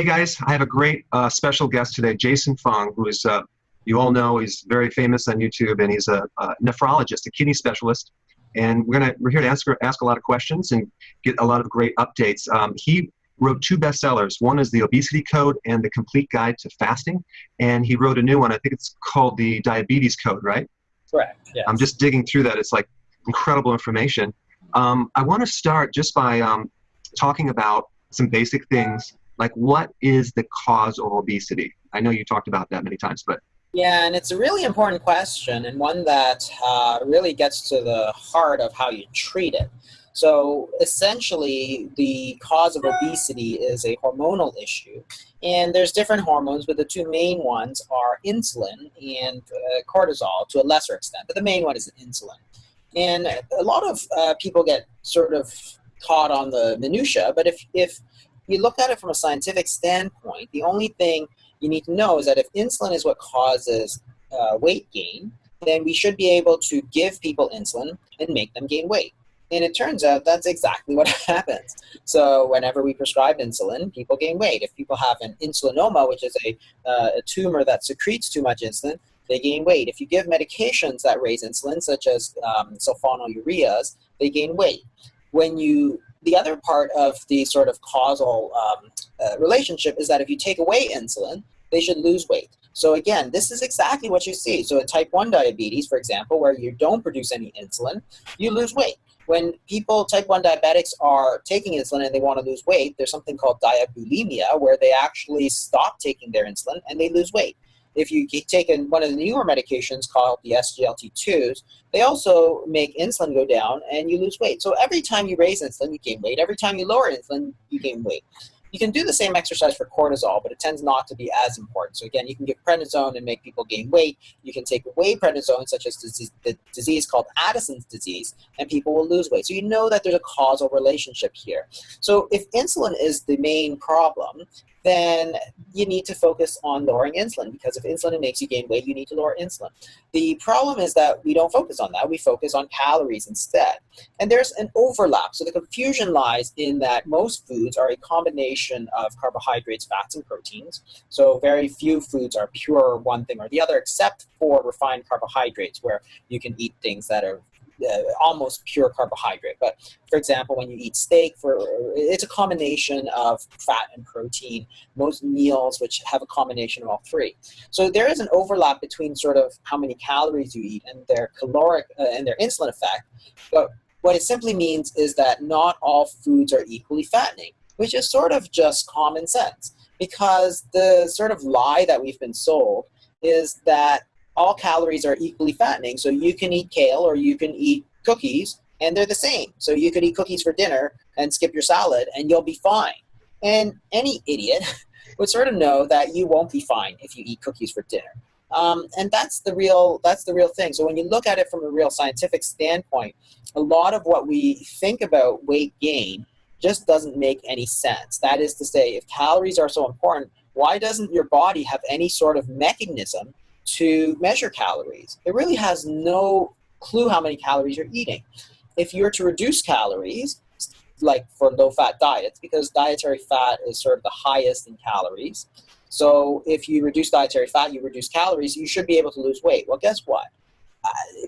Hey guys, I have a great special guest today, Jason Fung, who is, you all know, he's very famous on YouTube, and he's a nephrologist, a kidney specialist. And we're here to ask a lot of questions and get a lot of great updates. He wrote two bestsellers. One is The Obesity Code and The Complete Guide to Fasting. And he wrote a new one. I think it's called The Diabetes Code, right? Correct, yes. I'm just digging through that. It's like incredible information. I want to start just by talking about some basic things, like what is the cause of obesity? I know you talked about that many times, but... Yeah, and it's a really important question, and one that really gets to the heart of how you treat it. So essentially, the cause of obesity is a hormonal issue, and there's different hormones, but the two main ones are insulin and cortisol to a lesser extent, but the main one is insulin. And a lot of people get sort of caught on the minutia, but if you look at it from a scientific standpoint, the only thing you need to know is that if insulin is what causes weight gain, then we should be able to give people insulin and make them gain weight. And it turns out that's exactly what happens. So whenever we prescribe insulin, people gain weight. If people have an insulinoma, which is a tumor that secretes too much insulin, they gain weight. If you give medications that raise insulin, such as sulfonylureas, they gain weight. The other part of the sort of causal relationship is that if you take away insulin, they should lose weight. So again, this is exactly what you see. So in type 1 diabetes, for example, where you don't produce any insulin, you lose weight. When type 1 diabetics are taking insulin and they want to lose weight, there's something called diabulimia, where they actually stop taking their insulin and they lose weight. If you take one of the newer medications called the SGLT2s, they also make insulin go down and you lose weight. So every time you raise insulin, you gain weight. Every time you lower insulin, you gain weight. You can do the same exercise for cortisol, but it tends not to be as important. So again, you can give prednisone and make people gain weight. You can take away prednisone, such as the disease called Addison's disease, and people will lose weight. So you know that there's a causal relationship here. So if insulin is the main problem, then you need to focus on lowering insulin, because if insulin makes you gain weight, you need to lower insulin. The problem is that we don't focus on that. We focus on calories instead. And there's an overlap. So the confusion lies in that most foods are a combination of carbohydrates, fats, and proteins. So very few foods are pure one thing or the other, except for refined carbohydrates, where you can eat things that are almost pure carbohydrate. But for example, when you eat steak, it's a combination of fat and protein. Most meals which have a combination of all three. So there is an overlap between sort of how many calories you eat and their caloric and their insulin effect. But what it simply means is that not all foods are equally fattening, which is sort of just common sense, because the sort of lie that we've been sold is that all calories are equally fattening. So you can eat kale or you can eat cookies and they're the same. So you could eat cookies for dinner and skip your salad and you'll be fine. And any idiot would sort of know that you won't be fine if you eat cookies for dinner. And that's the real thing. So when you look at it from a real scientific standpoint, a lot of what we think about weight gain just doesn't make any sense. That is to say, if calories are so important, why doesn't your body have any sort of mechanism to measure calories? It really has no clue how many calories you're eating. If you're to reduce calories, like for low-fat diets, because dietary fat is sort of the highest in calories. So if you reduce dietary fat, you reduce calories, you should be able to lose weight. Well, guess what?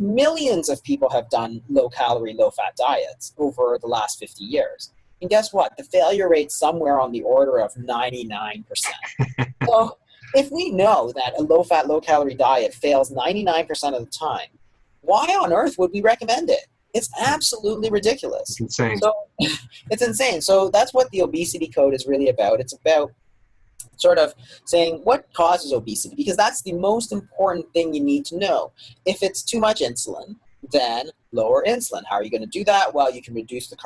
Millions of people have done low-calorie, low-fat diets over the last 50 years. And guess what? The failure rate's somewhere on the order of 99%. So if we know that a low-fat, low-calorie diet fails 99% of the time, why on earth would we recommend it? It's absolutely ridiculous. It's insane. So it's insane. So that's what the obesity code is really about. It's about sort of saying what causes obesity, because that's the most important thing you need to know. If it's too much insulin, then lower insulin. How are you going to do that? Well, you can reduce the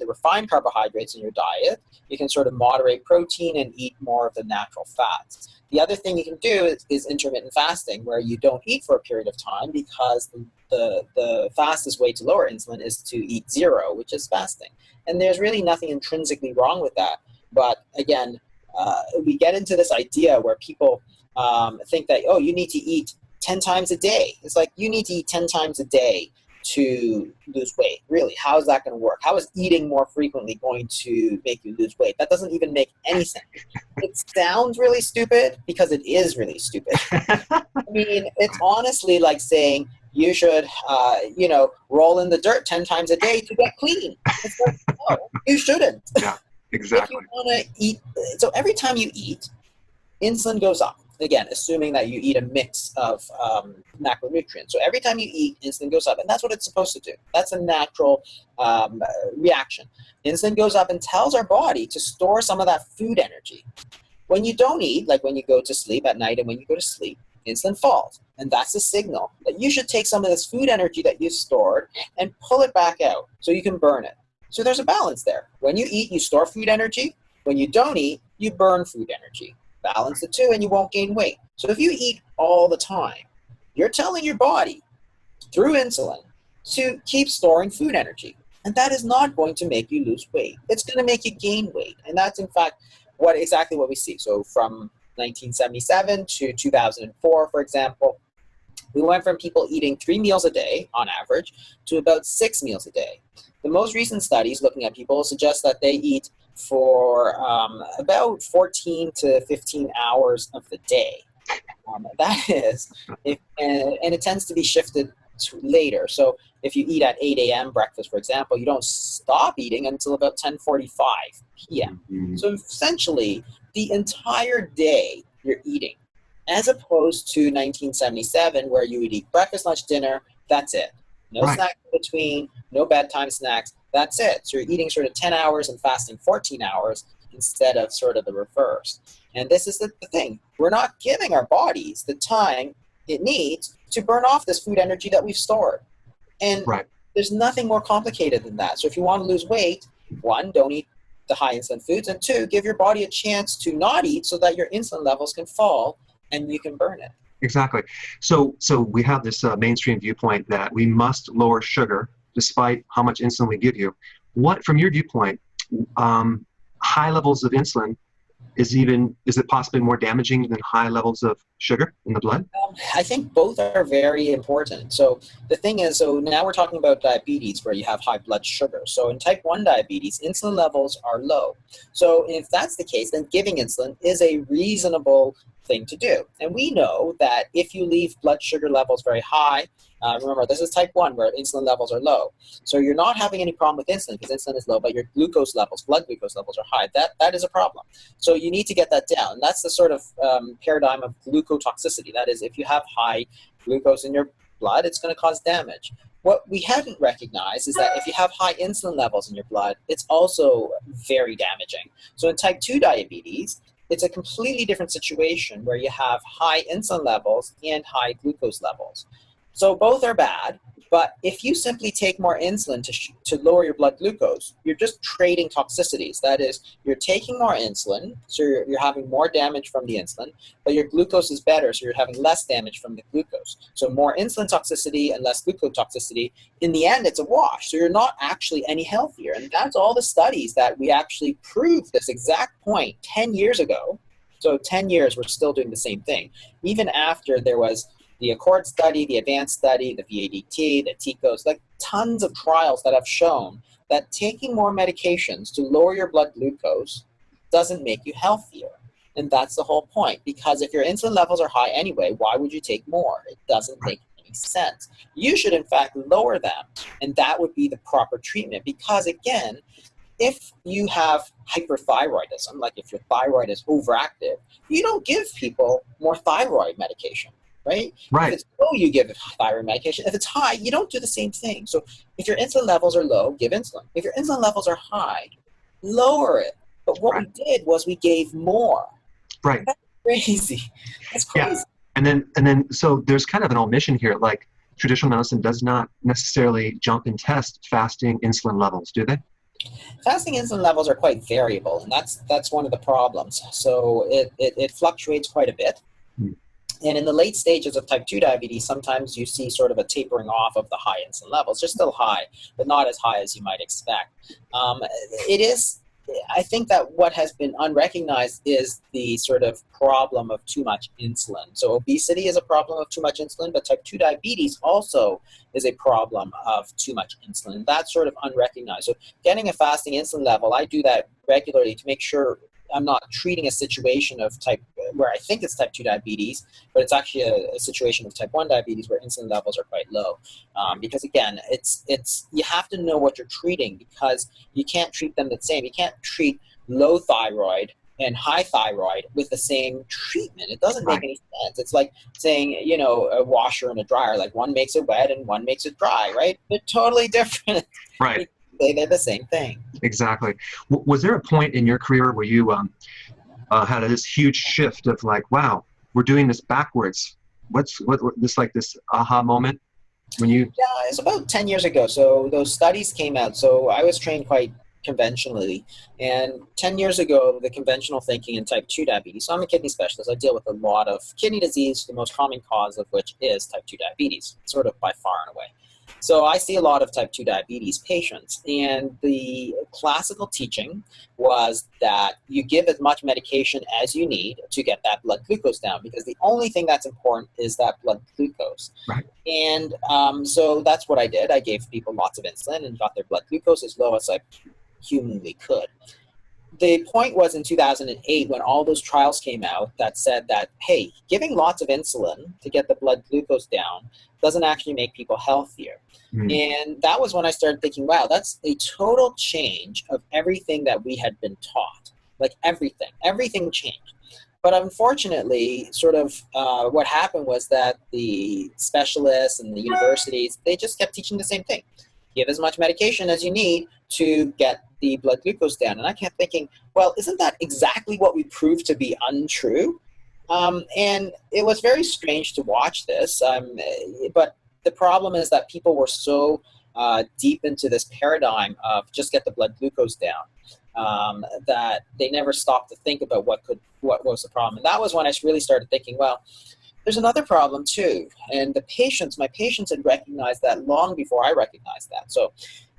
refined carbohydrates in your diet. You can sort of moderate protein and eat more of the natural fats. The other thing you can do is intermittent fasting, where you don't eat for a period of time, because the fastest way to lower insulin is to eat zero, which is fasting. And there's really nothing intrinsically wrong with that. But again, we get into this idea where people think that, oh, you need to eat 10 times a day. It's like you need to eat 10 times a day to lose weight? Really, how is that going to work? How is eating more frequently going to make you lose weight? That doesn't even make any sense. It sounds really stupid because it is really stupid. I mean, it's honestly like saying you should, roll in the dirt 10 times a day to get clean. It's like, no, you shouldn't. Yeah, exactly. If you want to eat, so every time you eat, insulin goes up. Again, assuming that you eat a mix of macronutrients. So every time you eat, insulin goes up, and that's what it's supposed to do. That's a natural reaction. Insulin goes up and tells our body to store some of that food energy. When you don't eat, like when you go to sleep at night and when you go to sleep, insulin falls. And that's a signal that you should take some of this food energy that you've stored and pull it back out so you can burn it. So there's a balance there. When you eat, you store food energy. When you don't eat, you burn food energy. Balance the two and you won't gain weight. So if you eat all the time, you're telling your body through insulin to keep storing food energy. And that is not going to make you lose weight. It's going to make you gain weight. And that's in fact exactly what we see. So from 1977 to 2004, for example, we went from people eating 3 meals a day on average to about 6 meals a day. The most recent studies looking at people suggest that they eat for about 14 to 15 hours of the day. That is, and it tends to be shifted to later. So if you eat at 8 a.m. breakfast, for example, you don't stop eating until about 10:45 p.m. Mm-hmm. So essentially, the entire day you're eating, as opposed to 1977, where you would eat breakfast, lunch, dinner, that's it. No snacks in between, no bedtime snacks, that's it. So you're eating sort of 10 hours and fasting 14 hours instead of sort of the reverse. And this is the thing. We're not giving our bodies the time it needs to burn off this food energy that we've stored. And there's nothing more complicated than that. So if you want to lose weight, 1, don't eat the high insulin foods, and 2, give your body a chance to not eat so that your insulin levels can fall and you can burn it. Exactly. So we have this mainstream viewpoint that we must lower sugar despite how much insulin we give you. What, from your viewpoint, high levels of insulin is it possibly more damaging than high levels of sugar in the blood? I think both are very important. So the thing is, so now we're talking about diabetes where you have high blood sugar. So in type 1 diabetes, insulin levels are low. So if that's the case, then giving insulin is a reasonable thing to do. And we know that if you leave blood sugar levels very high, remember this is type 1 where insulin levels are low. So you're not having any problem with insulin because insulin is low, but your glucose levels, blood glucose levels are high. That is a problem. So you need to get that down. And that's the sort of paradigm of glucotoxicity. That is, if you have high glucose in your blood, it's going to cause damage. What we haven't recognized is that if you have high insulin levels in your blood, it's also very damaging. So in type 2 diabetes, it's a completely different situation where you have high insulin levels and high glucose levels. So both are bad, but if you simply take more insulin to lower your blood glucose, you're just trading toxicities. That is, you're taking more insulin, so you're having more damage from the insulin, but your glucose is better, so you're having less damage from the glucose. So more insulin toxicity and less glucose toxicity. In the end, it's a wash, so you're not actually any healthier. And that's all the studies that we actually proved this exact point 10 years ago. So 10 years, we're still doing the same thing. Even after there was the Accord study, the Advanced study, the VADT, the TICOs, like tons of trials that have shown that taking more medications to lower your blood glucose doesn't make you healthier. And that's the whole point, because if your insulin levels are high anyway, why would you take more? It doesn't make any sense. You should, in fact, lower them, and that would be the proper treatment, because, again, if you have hyperthyroidism, like if your thyroid is overactive, you don't give people more thyroid medication. Right? If it's low, you give thyroid medication. If it's high, you don't do the same thing. So if your insulin levels are low, give insulin. If your insulin levels are high, lower it. But what we did was we gave more. Right. That's crazy. That's crazy. Yeah. And then so there's kind of an omission here. Like traditional medicine does not necessarily jump and test fasting insulin levels, do they? Fasting insulin levels are quite variable, and that's one of the problems. So it fluctuates quite a bit. And in the late stages of type 2 diabetes, sometimes you see sort of a tapering off of the high insulin levels. They're still high, but not as high as you might expect. It is I think that what has been unrecognized is the sort of problem of too much insulin. So obesity is a problem of too much insulin, but type 2 diabetes also is a problem of too much insulin. That's sort of unrecognized. So getting a fasting insulin level, I do that regularly to make sure I'm not treating a situation of where I think it's type 2 diabetes, but it's actually a situation of type 1 diabetes where insulin levels are quite low. Because again, you have to know what you're treating, because you can't treat them the same. You can't treat low thyroid and high thyroid with the same treatment. It doesn't make any sense. It's like saying, a washer and a dryer, like one makes it wet and one makes it dry, right? They're totally different. Right. They're the same thing. Exactly. Was there a point in your career where you had this huge shift of like, wow, we're doing this backwards? What this aha moment when you? Yeah, it's about 10 years ago. So those studies came out. So I was trained quite conventionally. And 10 years ago, the conventional thinking in type 2 diabetes, so I'm a kidney specialist. I deal with a lot of kidney disease, the most common cause of which is type 2 diabetes, sort of by far and away. So I see a lot of type 2 diabetes patients, and the classical teaching was that you give as much medication as you need to get that blood glucose down, because the only thing that's important is that blood glucose. Right. And so that's what I did. I gave people lots of insulin and got their blood glucose as low as I humanly could. The point was in 2008 when all those trials came out that said that, hey, giving lots of insulin to get the blood glucose down doesn't actually make people healthier. And that was when I started thinking, wow, that's a total change of everything that we had been taught. Like everything changed. But unfortunately, sort of what happened was that the specialists and the universities, they just kept teaching the same thing. Give as much medication as you need to get the blood glucose down. And I kept thinking, well, isn't that exactly what we proved to be untrue? And it was very strange to watch this. But the problem is that people were so deep into this paradigm of just get the blood glucose down that they never stopped to think about what was the problem. And that was when I really started thinking, well, there's another problem too. And my patients had recognized that long before I recognized that. So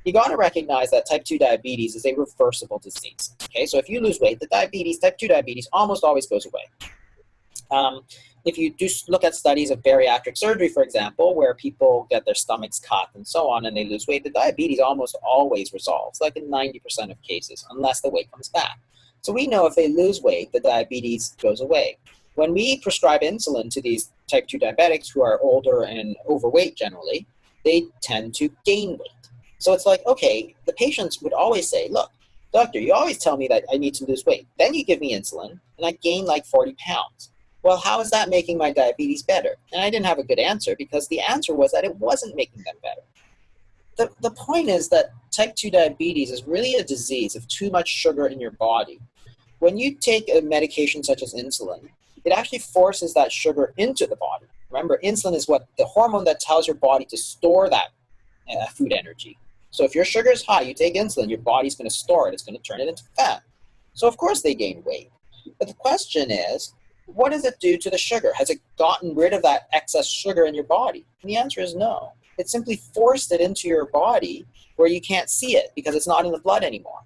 you got to recognize that type 2 diabetes is a reversible disease. Okay, so if you lose weight, type 2 diabetes almost always goes away. If you do look at studies of bariatric surgery, for example, where people get their stomachs cut and so on and they lose weight, the diabetes almost always resolves, like in 90% of cases, unless the weight comes back. So we know if they lose weight, the diabetes goes away. When we prescribe insulin to these type 2 diabetics who are older and overweight generally, they tend to gain weight. So it's like, okay, the patients would always say, look, doctor, you always tell me that I need to lose weight. Then you give me insulin and I gain like 40 pounds. Well, how is that making my diabetes better? And I didn't have a good answer, because the answer was that it wasn't making them better. The point is that type 2 diabetes is really a disease of too much sugar in your body. When you take a medication such as insulin, it actually forces that sugar into the body. Remember, insulin is the hormone that tells your body to store that food energy. So if your sugar is high, you take insulin, your body's going to store it. It's going to turn it into fat. So of course they gain weight. But the question is, what does it do to the sugar? Has it gotten rid of that excess sugar in your body? And the answer is no. It simply forced it into your body where you can't see it because it's not in the blood anymore.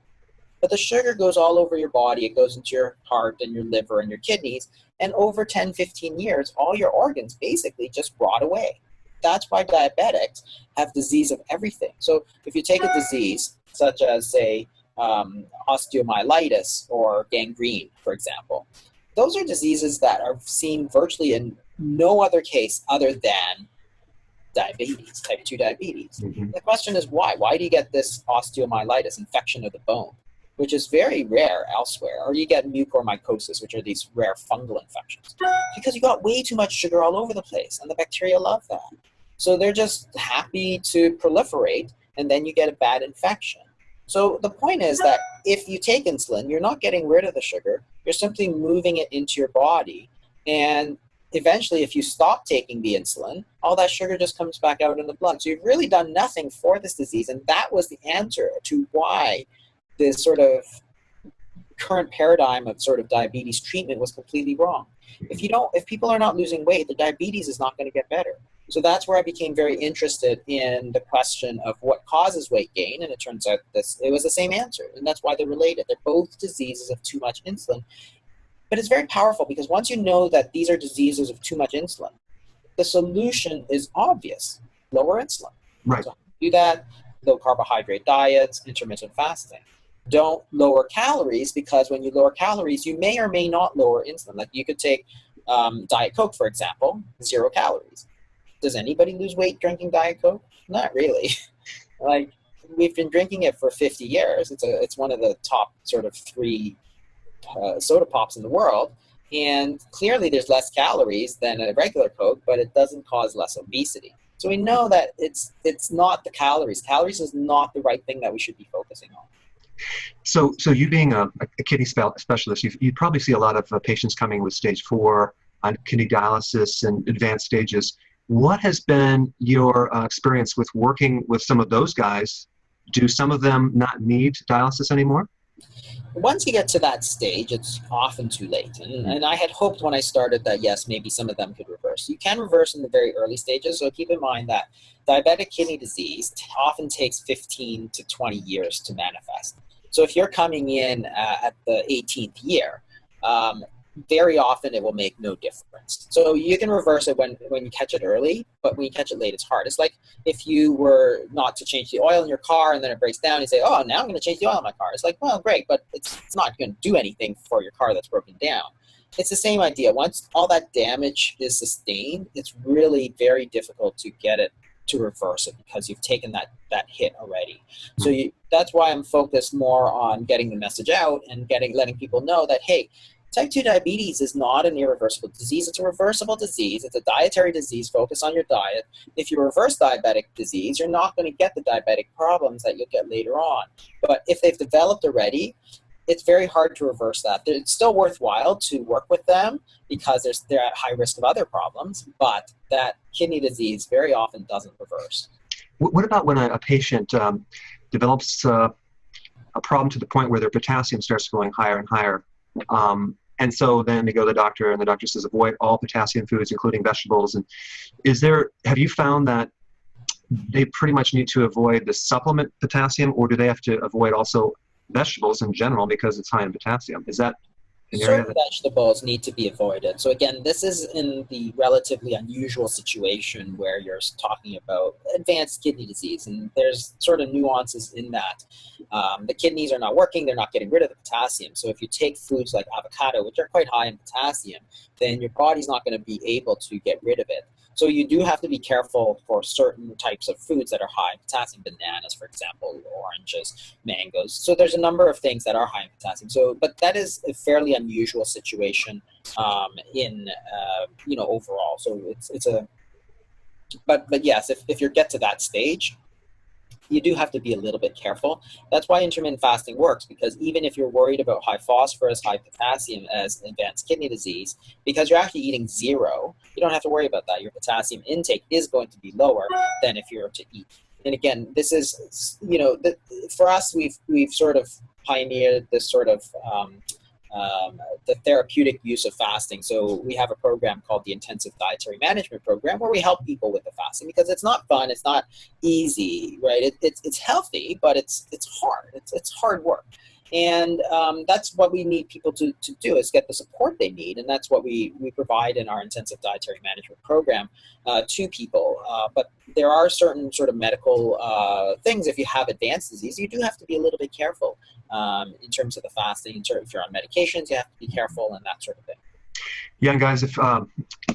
But the sugar goes all over your body. It goes into your heart and your liver and your kidneys. And over 10, 15 years, all your organs basically just rot away. That's why diabetics have disease of everything. So if you take a disease such as, say, osteomyelitis or gangrene, for example, those are diseases that are seen virtually in no other case other than diabetes, type 2 diabetes. The question is why? Why do you get this osteomyelitis, infection of the bone, which is very rare elsewhere? Or you get mucormycosis, which are these rare fungal infections. Because you got way too much sugar all over the place, and the bacteria love that. So they're just happy to proliferate, and then you get a bad infection. So the point is that if you take insulin, you're not getting rid of the sugar, you're simply moving it into your body. And eventually, if you stop taking the insulin, all that sugar just comes back out in the blood. So you've really done nothing for this disease. And that was the answer to why this sort of current paradigm of sort of diabetes treatment was completely wrong. If people are not losing weight, the diabetes is not going to get better. So that's where I became very interested in the question of what causes weight gain, and it turns out it was the same answer, and that's why they're related. They're both diseases of too much insulin. But it's very powerful because once you know that these are diseases of too much insulin, the solution is obvious: lower insulin. Right. So do that, low carbohydrate diets, intermittent fasting. Don't lower calories, because when you lower calories, you may or may not lower insulin. Like you could take Diet Coke, for example, 0 calories. Does anybody lose weight drinking Diet Coke? Not really. Like, we've been drinking it for 50 years. It's one of the top sort of 3 soda pops in the world. And clearly there's less calories than a regular Coke, but it doesn't cause less obesity. So we know that it's not the calories. Calories is not the right thing that we should be focusing on. So you being a kidney specialist, you probably see a lot of patients coming with stage 4 on kidney dialysis and advanced stages. What has been your experience with working with some of those guys? Do some of them not need dialysis anymore? Once you get to that stage, it's often too late. And I had hoped when I started that, yes, maybe some of them could reverse. You can reverse in the very early stages, so keep in mind that diabetic kidney disease often takes 15 to 20 years to manifest. So if you're coming in at the 18th year, very often it will make no difference. So you can reverse it when you catch it early, but when you catch it late, it's hard. It's like if you were not to change the oil in your car and then it breaks down, you say, oh, now I'm going to change the oil in my car. It's like, well, great, but it's not going to do anything for your car that's broken down. It's the same idea. Once all that damage is sustained, it's really very difficult to get it to reverse it because you've taken that hit already. So that's why I'm focused more on getting the message out and letting people know that, hey, type 2 diabetes is not an irreversible disease. It's a reversible disease. It's a dietary disease. Focus on your diet. If you reverse diabetic disease, you're not going to get the diabetic problems that you'll get later on. But if they've developed already, it's very hard to reverse that. It's still worthwhile to work with them because they're at high risk of other problems, but that kidney disease very often doesn't reverse. What about when a patient develops a problem to the point where their potassium starts going higher and higher? And so then they go to the doctor, and the doctor says, avoid all potassium foods, including vegetables. And have you found that they pretty much need to avoid the supplement potassium, or do they have to avoid also vegetables in general because it's high in potassium? Is that an area Certain vegetables need to be avoided. So again, this is in the relatively unusual situation where you're talking about advanced kidney disease, and there's sort of nuances in that. The kidneys are not working, they're not getting rid of the potassium. So if you take foods like avocado, which are quite high in potassium, then your body's not going to be able to get rid of it. So you do have to be careful for certain types of foods that are high in potassium, bananas, for example, oranges, mangoes. So there's a number of things that are high in potassium. But that is a fairly unusual situation overall. So but yes, if you get to that stage, you do have to be a little bit careful. That's why intermittent fasting works, because even if you're worried about high phosphorus, high potassium as advanced kidney disease, because you're actually eating 0, you don't have to worry about that. Your potassium intake is going to be lower than if you were to eat. And again, this is, for us, we've sort of pioneered this sort of the therapeutic use of fasting. So we have a program called the Intensive Dietary Management Program where we help people with the fasting, because it's not fun, it's not easy, right? It's healthy, but it's hard. It's hard work. And that's what we need people to do, is get the support they need. And that's what we provide in our Intensive Dietary Management Program to people. But there are certain sort of medical things. If you have advanced disease, you do have to be a little bit careful in terms of the fasting. If you're on medications, you have to be careful and that sort of thing. Yeah, and guys, if I'm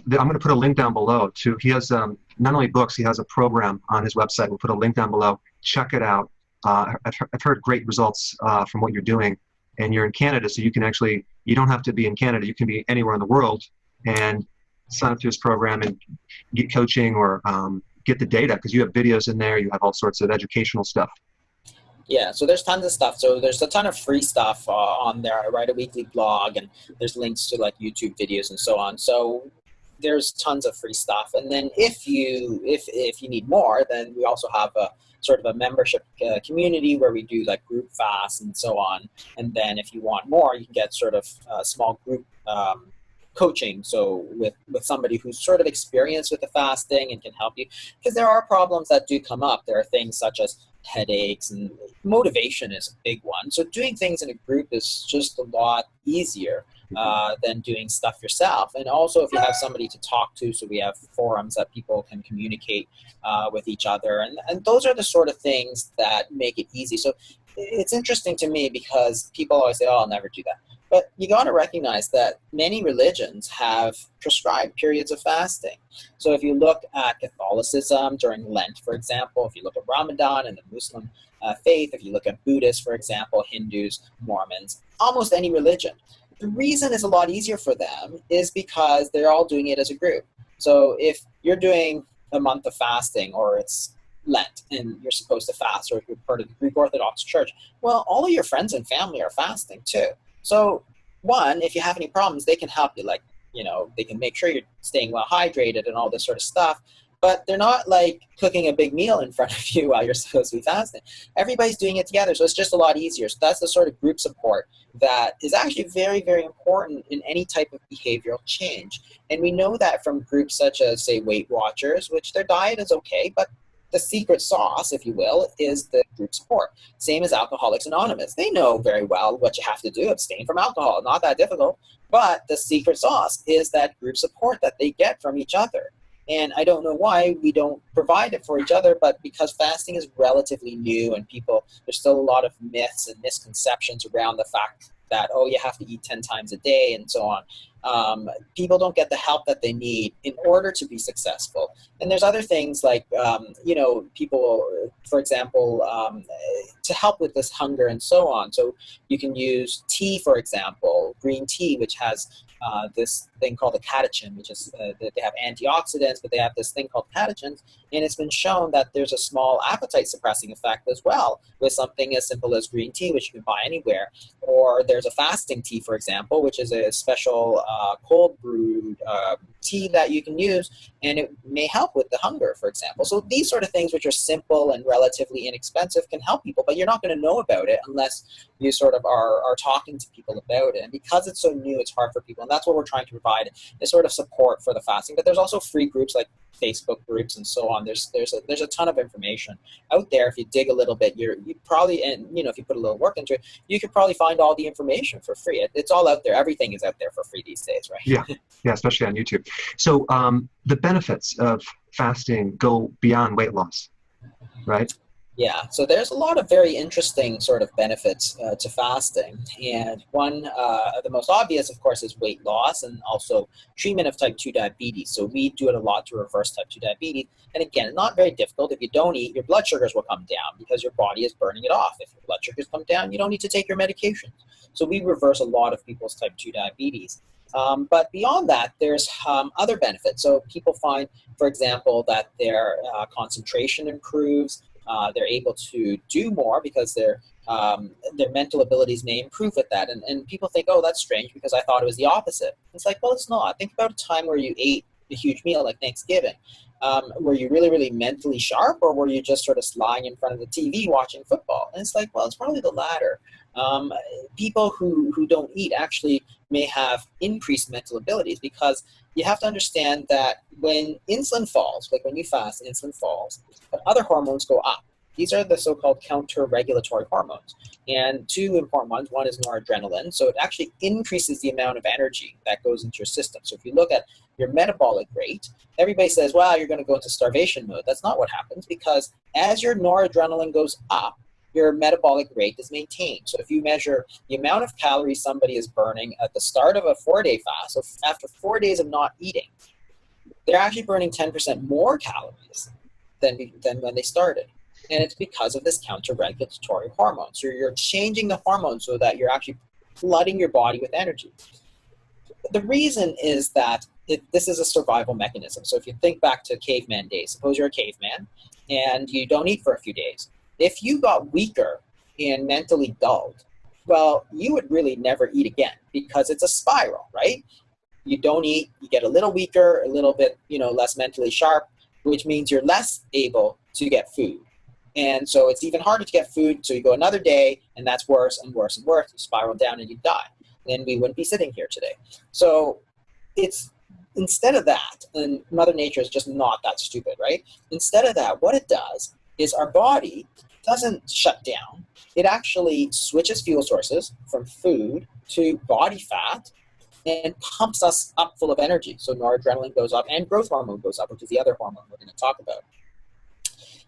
going to put a link down below to, he has not only books, he has a program on his website. We'll put a link down below. Check it out. I've heard great results from what you're doing, and you're in Canada, so you don't have to be in Canada. You can be anywhere in the world and sign up to his program and get coaching or get the data, because you have videos in there. You have all sorts of educational stuff. Yeah, so there's tons of stuff. So there's a ton of free stuff on there. I write a weekly blog, and there's links to like YouTube videos and so on. So there's tons of free stuff. And then if you need more, then we also have a sort of a membership community where we do like group fasts and so on. And then if you want more, you can get sort of small group coaching, so with somebody who's sort of experienced with the fasting and can help you, because there are problems that do come up. There are things such as headaches, and motivation is a big one. So doing things in a group is just a lot easier than doing stuff yourself. And also if you have somebody to talk to, so we have forums that people can communicate with each other, and those are the sort of things that make it easy. So it's interesting to me because people always say, oh, I'll never do that. But you got to recognize that many religions have prescribed periods of fasting. So if you look at Catholicism during Lent, for example, if you look at Ramadan and the Muslim faith, if you look at Buddhists, for example, Hindus, Mormons, almost any religion, the reason it's a lot easier for them is because they're all doing it as a group. So if you're doing a month of fasting, or it's Lent and you're supposed to fast, or if you're part of the Greek Orthodox Church, well, all of your friends and family are fasting too. So one, if you have any problems, they can help you. Like, they can make sure you're staying well hydrated and all this sort of stuff. But they're not like cooking a big meal in front of you while you're supposed to be fasting. Everybody's doing it together, so it's just a lot easier. So that's the sort of group support that is actually very, very important in any type of behavioral change. And we know that from groups such as, say, Weight Watchers, which their diet is okay, but the secret sauce, if you will, is the group support. Same as Alcoholics Anonymous. They know very well what you have to do, abstain from alcohol. Not that difficult. But the secret sauce is that group support that they get from each other. And I don't know why we don't provide it for each other, but because fasting is relatively new and there's still a lot of myths and misconceptions around the fact that, oh, you have to eat 10 times a day and so on. People don't get the help that they need in order to be successful. And there's other things like, people, for example, to help with this hunger and so on. So you can use tea, for example, green tea, which has this thing called a catechin, which is they have antioxidants, but they have this thing called catechins, and it's been shown that there's a small appetite suppressing effect as well with something as simple as green tea, which you can buy anywhere. Or there's a fasting tea, for example, which is a special cold brewed tea that you can use, and it may help with the hunger, for example. So these sort of things, which are simple and relatively inexpensive, can help people, but you're not going to know about it unless you sort of are talking to people about it. And because it's so new, it's hard for people, and that's what we're trying to provide, is sort of support for the fasting. But there's also free groups like Facebook groups and so on. There's a ton of information out there. If you dig a little bit, you probably, and if you put a little work into it, you could probably find all the information for free. It's all out there. Everything is out there for free these days, right? Yeah, especially on YouTube. So the benefits of fasting go beyond weight loss, right? Yeah, so there's a lot of very interesting sort of benefits to fasting. And one of the most obvious, of course, is weight loss and also treatment of type 2 diabetes. So we do it a lot to reverse type 2 diabetes. And again, not very difficult. If you don't eat, your blood sugars will come down because your body is burning it off. If your blood sugars come down, you don't need to take your medication. So we reverse a lot of people's type 2 diabetes. But beyond that, there's other benefits. So people find, for example, that their concentration improves. They're able to do more because their mental abilities may improve with that. And people think, oh, that's strange because I thought it was the opposite. It's like, well, it's not. Think about a time where you ate a huge meal like Thanksgiving. Were you really, really mentally sharp, or were you just sort of lying in front of the TV watching football? And it's like, well, it's probably the latter. People who don't eat actually may have increased mental abilities, because you have to understand that when insulin falls, like when you fast, insulin falls, but other hormones go up. These are the so-called counter-regulatory hormones. And two important ones, one is noradrenaline. So it actually increases the amount of energy that goes into your system. So if you look at your metabolic rate, everybody says, well, you're going to go into starvation mode. That's not what happens, because as your noradrenaline goes up, your metabolic rate is maintained. So if you measure the amount of calories somebody is burning at the start of a 4-day fast, so after 4 days of not eating, they're actually burning 10% more calories than when they started. And it's because of this counter-regulatory hormone. So you're changing the hormone so that you're actually flooding your body with energy. The reason is that this is a survival mechanism. So if you think back to caveman days, suppose you're a caveman and you don't eat for a few days. If you got weaker and mentally dulled, well, you would really never eat again, because it's a spiral, right? You don't eat, you get a little weaker, a little bit, less mentally sharp, which means you're less able to get food. And so it's even harder to get food. So you go another day and that's worse and worse and worse. You spiral down and you die. Then we wouldn't be sitting here today. So it's instead of that, and Mother Nature is just not that stupid, right? Instead of that, what it does is our body doesn't shut down. It actually switches fuel sources from food to body fat and pumps us up full of energy. So noradrenaline goes up and growth hormone goes up, which is the other hormone we're going to talk about.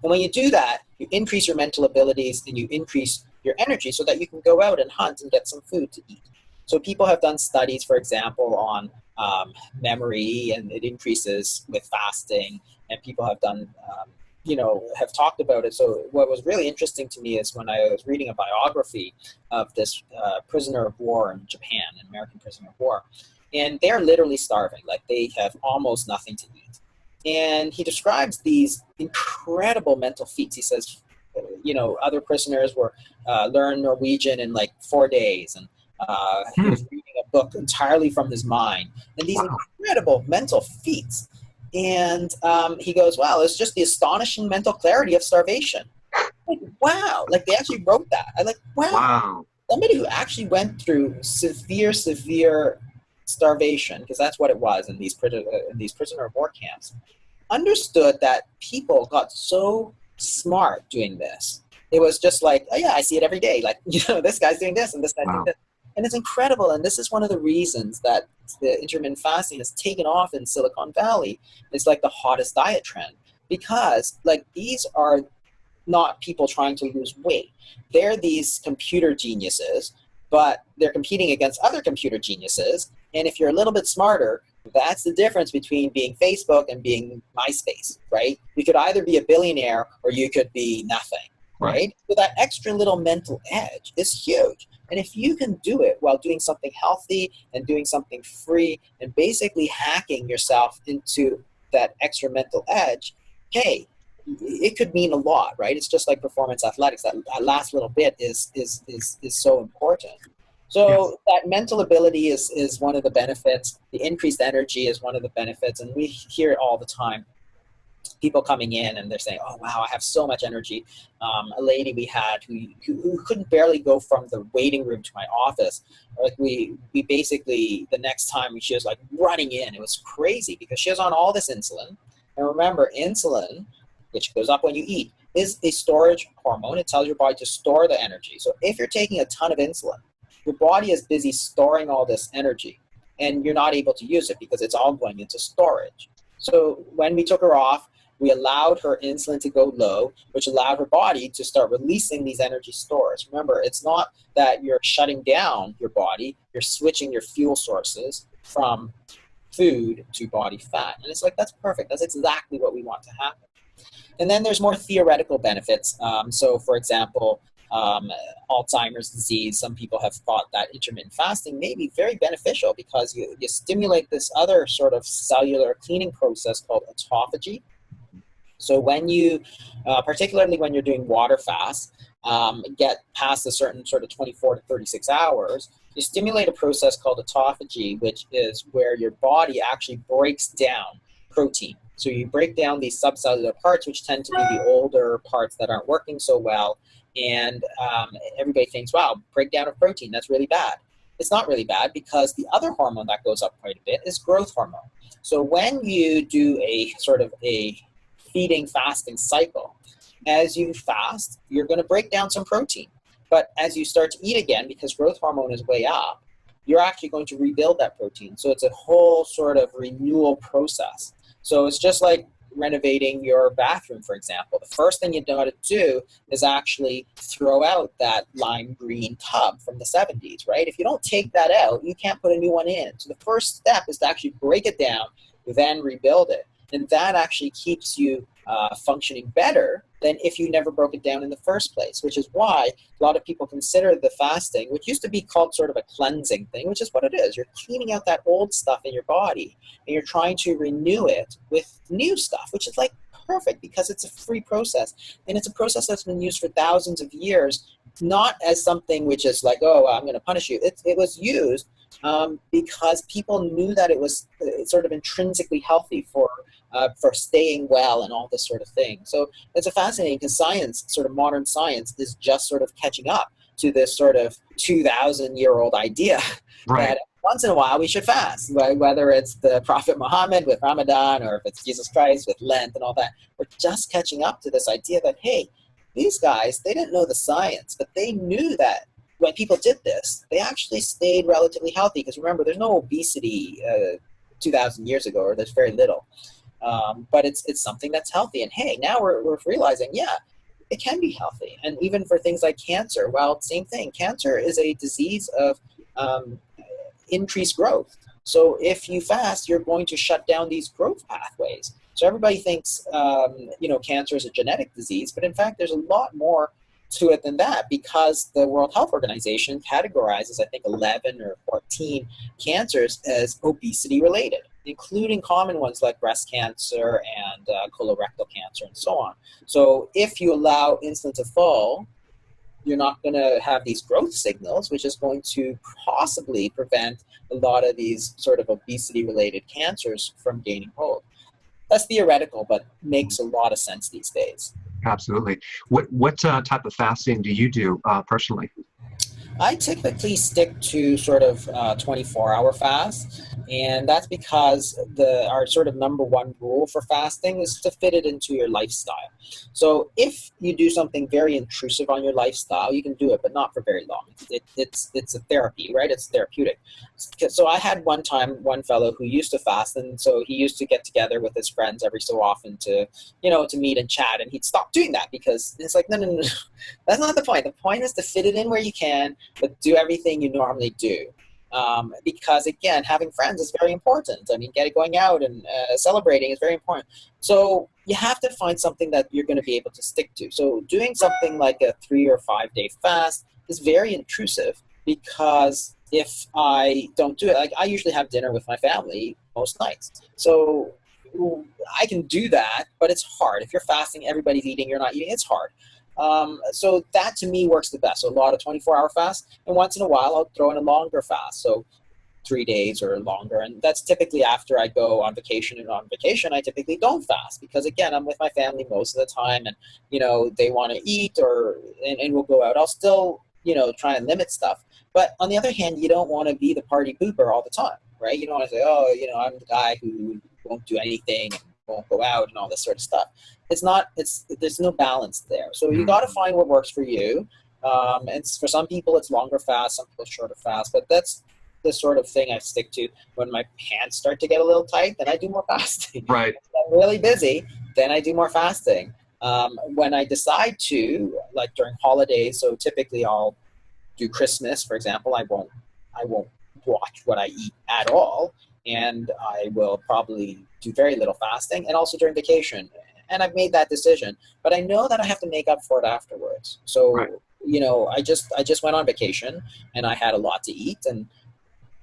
And when you do that, you increase your mental abilities and you increase your energy so that you can go out and hunt and get some food to eat. So people have done studies, for example, on memory, and it increases with fasting, and people have done, have talked about it. So what was really interesting to me is when I was reading a biography of this prisoner of war in Japan, an American prisoner of war, and they're literally starving. Like, they have almost nothing to eat. And he describes these incredible mental feats. He says, other prisoners were learn Norwegian in like 4 days, and he was reading a book entirely from his mind, and these incredible mental feats. And he goes, wow, it's just the astonishing mental clarity of starvation. Like, wow, like they actually wrote that. I'm like, wow. Somebody who actually went through severe starvation, because that's what it was in these prisoner of war camps, understood that people got so smart doing this. It was just like, oh yeah, I see it every day. Like, this guy's doing this and this guy's doing this. And it's incredible. And this is one of the reasons that the intermittent fasting has taken off in Silicon Valley. It's like the hottest diet trend, because like these are not people trying to lose weight. They're these computer geniuses, but they're competing against other computer geniuses. And if you're a little bit smarter, that's the difference between being Facebook and being MySpace, right? You could either be a billionaire or you could be nothing, right? So that extra little mental edge is huge. And if you can do it while doing something healthy and doing something free and basically hacking yourself into that extra mental edge, hey, it could mean a lot, right? It's just like performance athletics. That last little bit is so important. So that mental ability is one of the benefits. The increased energy is one of the benefits. And we hear it all the time. People coming in and they're saying, oh, wow, I have so much energy. A lady we had who couldn't barely go from the waiting room to my office. Like we basically, the next time she was like running in. It was crazy because she was on all this insulin. And remember, insulin, which goes up when you eat, is a storage hormone. It tells your body to store the energy. So if you're taking a ton of insulin, your body is busy storing all this energy and you're not able to use it because it's all going into storage. So when we took her off, we allowed her insulin to go low, which allowed her body to start releasing these energy stores. Remember, it's not that you're shutting down your body, you're switching your fuel sources from food to body fat. And it's like, that's perfect. That's exactly what we want to happen. And then there's more theoretical benefits. So for example, Alzheimer's disease, some people have thought that intermittent fasting may be very beneficial because you stimulate this other sort of cellular cleaning process called autophagy. So when you, particularly when you're doing water fasts, get past a certain sort of 24 to 36 hours, you stimulate a process called autophagy, which is where your body actually breaks down protein. So you break down these subcellular parts, which tend to be the older parts that aren't working so well. And everybody thinks, wow, breakdown of protein, that's really bad. It's not really bad because the other hormone that goes up quite a bit is growth hormone. So when you do a sort of a feeding fasting cycle, as you fast, you're going to break down some protein. But as you start to eat again, because growth hormone is way up, you're actually going to rebuild that protein. So it's a whole sort of renewal process. So it's just like renovating your bathroom, for example. The first thing you got to do is actually throw out that lime green tub from the 70s, right? If you don't take that out, you can't put a new one in. So the first step is to actually break it down, then rebuild it. And that actually keeps you functioning better than if you never broke it down in the first place, which is why a lot of people consider the fasting, which used to be called sort of a cleansing thing, which is what it is. You're cleaning out that old stuff in your body and you're trying to renew it with new stuff, which is like perfect because it's a free process. And it's a process that's been used for thousands of years, not as something which is like, oh, I'm going to punish you. It was used because people knew that it was sort of intrinsically healthy for staying well and all this sort of thing. So it's a fascinating because science, sort of modern science, is just sort of catching up to this sort of 2,000-year-old idea that once in a while we should fast, whether it's the Prophet Muhammad with Ramadan or if it's Jesus Christ with Lent and all that. We're just catching up to this idea that, hey, these guys, they didn't know the science, but they knew that when people did this, they actually stayed relatively healthy. Because remember, there's no obesity 2,000 years ago, or there's very little. But it's something that's healthy. And hey, now we're realizing, yeah, it can be healthy. And even for things like cancer, well, same thing. Cancer is a disease of increased growth. So if you fast, you're going to shut down these growth pathways. So everybody thinks, cancer is a genetic disease, but in fact, there's a lot more to it than that, because the World Health Organization categorizes, I think, 11 or 14 cancers as obesity related, including common ones like breast cancer and colorectal cancer and so on. So if you allow insulin to fall, you're not going to have these growth signals, which is going to possibly prevent a lot of these sort of obesity-related cancers from gaining hold. That's theoretical, but makes a lot of sense these days. Absolutely. What type of fasting do you do personally? I typically stick to sort of 24-hour fast, and that's because our sort of number one rule for fasting is to fit it into your lifestyle. So if you do something very intrusive on your lifestyle, you can do it, but not for very long. It's a therapy, right? It's therapeutic. So I had one fellow who used to fast, and so he used to get together with his friends every so often to meet and chat, and he'd stop doing that because it's like, no, that's not the point. The point is to fit it in where you can, but do everything you normally do. Because again, having friends is very important. I mean, going out and celebrating is very important. So you have to find something that you're going to be able to stick to. So doing something like a 3 or 5 day fast is very intrusive, because if I don't do it, like I usually have dinner with my family most nights. So I can do that, but it's hard. If you're fasting, everybody's eating, you're not eating, it's hard. So that to me works the best. So a lot of 24-hour fasts, and once in a while I'll throw in a longer fast, so 3 days or longer. And that's typically after I go on vacation. And on vacation, I typically don't fast because, again, I'm with my family most of the time, and they want to eat and we'll go out. I'll still try and limit stuff. But on the other hand, you don't want to be the party pooper all the time, right? You don't want to say, oh, I'm the guy who won't do anything and won't go out and all this sort of stuff. There's no balance there. So you got to find what works for you. And for some people, it's longer fast, some people shorter fast. But that's the sort of thing I stick to. When my pants start to get a little tight, then I do more fasting. Right. If I'm really busy, then I do more fasting. When I decide to, like during holidays, so typically I'll do Christmas, for example, I won't watch what I eat at all, and I will probably do very little fasting, and also during vacation. And I've made that decision, but I know that I have to make up for it afterwards. So, right. I just went on vacation and I had a lot to eat and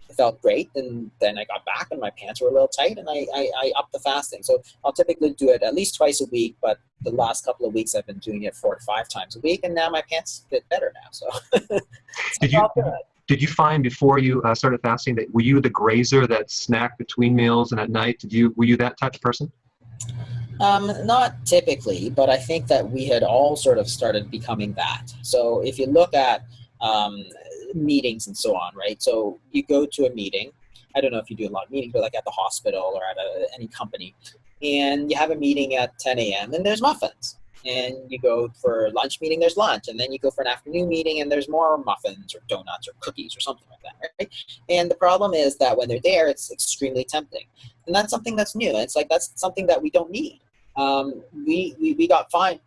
it felt great. And then I got back and my pants were a little tight and I upped the fasting. So I'll typically do it at least twice a week, but the last couple of weeks I've been doing it 4 to 5 times a week, and now my pants fit better now. So Did you find before you started fasting that were you the grazer that snacked between meals and at night? Were you that type of person? Not typically, but I think that we had all sort of started becoming that. So if you look at meetings and so on, right? So you go to a meeting. I don't know if you do a lot of meetings, but like at the hospital or at any company, and you have a meeting at 10 a.m. and there's muffins. And you go for a lunch meeting, there's lunch. And then you go for an afternoon meeting and there's more muffins or donuts or cookies or something like that, right? And the problem is that when they're there, it's extremely tempting. And that's something that's new. And it's like, that's something that we don't need. We got fined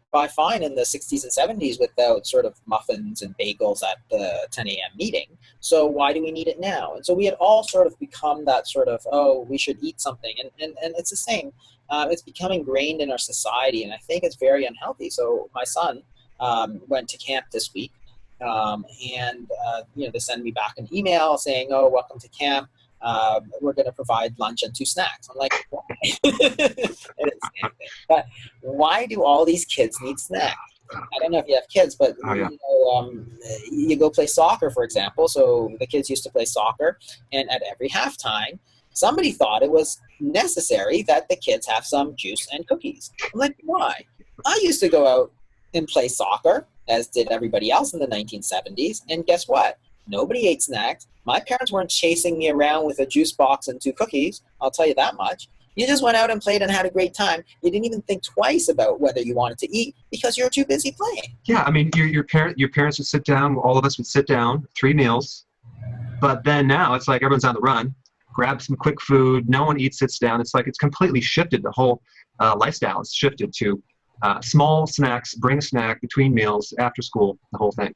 in the 60s and 70s without sort of muffins and bagels at the 10 a.m. meeting. So why do we need it now? And so we had all sort of become that sort of, oh, we should eat something. And it's the same. It's becoming ingrained in our society, and I think it's very unhealthy. So my son went to camp this week, and they send me back an email saying, oh, welcome to camp. We're going to provide lunch and 2 snacks. I'm like, why? But why do all these kids need snacks? I don't know if you have kids, but you go play soccer, for example. So the kids used to play soccer, and at every halftime, somebody thought it was necessary that the kids have some juice and cookies. I'm like, why? I used to go out and play soccer, as did everybody else in the 1970s, and guess what? Nobody ate snacks. My parents weren't chasing me around with a juice box and 2 cookies. I'll tell you that much. You just went out and played and had a great time. You didn't even think twice about whether you wanted to eat because you were too busy playing. Yeah, I mean, your parents would sit down. All of us would sit down, 3 meals. But then now it's like everyone's on the run. Grab some quick food. No one eats, sits down. It's like it's completely shifted. The whole lifestyle is shifted to small snacks, bring a snack between meals, after school, the whole thing.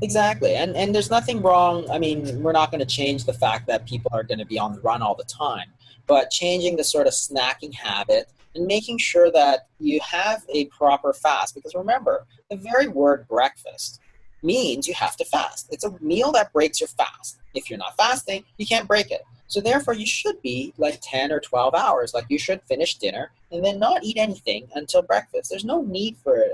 Exactly. And there's nothing wrong. I mean, we're not going to change the fact that people are going to be on the run all the time, but changing the sort of snacking habit and making sure that you have a proper fast. Because remember, the very word breakfast means you have to fast. It's a meal that breaks your fast. If you're not fasting, you can't break it. So therefore, you should be like 10 or 12 hours. Like you should finish dinner and then not eat anything until breakfast. There's no need for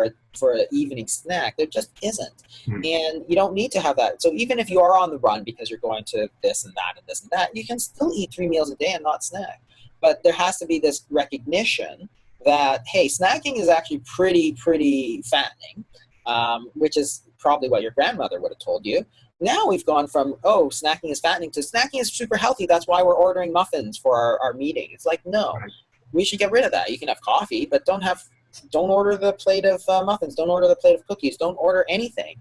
an evening snack. There just isn't. And you don't need to have that. So even if you are on the run because you're going to this and that and this and that, you can still eat 3 meals a day and not snack. But there has to be this recognition that, hey, snacking is actually pretty fattening, which is probably what your grandmother would have told you. Now we've gone from, oh, snacking is fattening to snacking is super healthy. That's why we're ordering muffins for our meeting. It's like, no, we should get rid of that. You can have coffee, but don't order the plate of muffins. Don't order the plate of cookies. Don't order anything.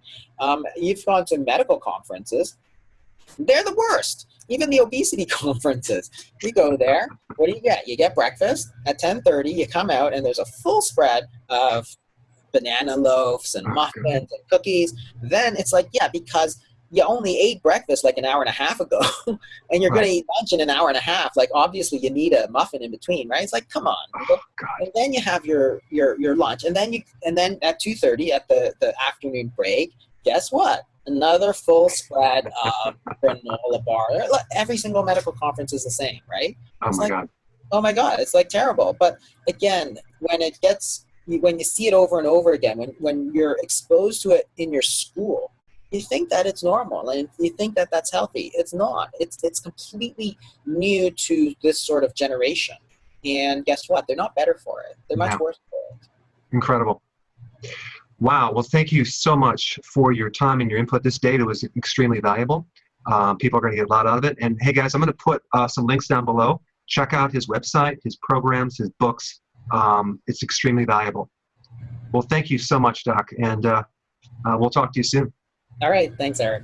You've gone to medical conferences. They're the worst. Even the obesity conferences. You go there. What do you get? You get breakfast at 10:30. You come out, and there's a full spread of banana loaves and muffins and cookies. Then it's like, yeah, because you only ate breakfast like an hour and a half ago and you're going to eat lunch in an hour and a half. Like obviously you need a muffin in between, right? It's like, come on. And then you have your lunch and then at 2:30 at the afternoon break, guess what? Another full spread of granola bar. Every single medical conference is the same, right? Oh my God. It's like terrible. But again, when you see it over and over again, when you're exposed to it in your school, you think that it's normal and you think that that's healthy. It's not. It's completely new to this sort of generation. And guess what? They're not better for it. They're much worse for it. Incredible. Wow. Well, thank you so much for your time and your input. This data was extremely valuable. People are going to get a lot out of it. And hey, guys, I'm going to put some links down below. Check out his website, his programs, his books. It's extremely valuable. Well, thank you so much, Doc. And we'll talk to you soon. All right. Thanks, Eric.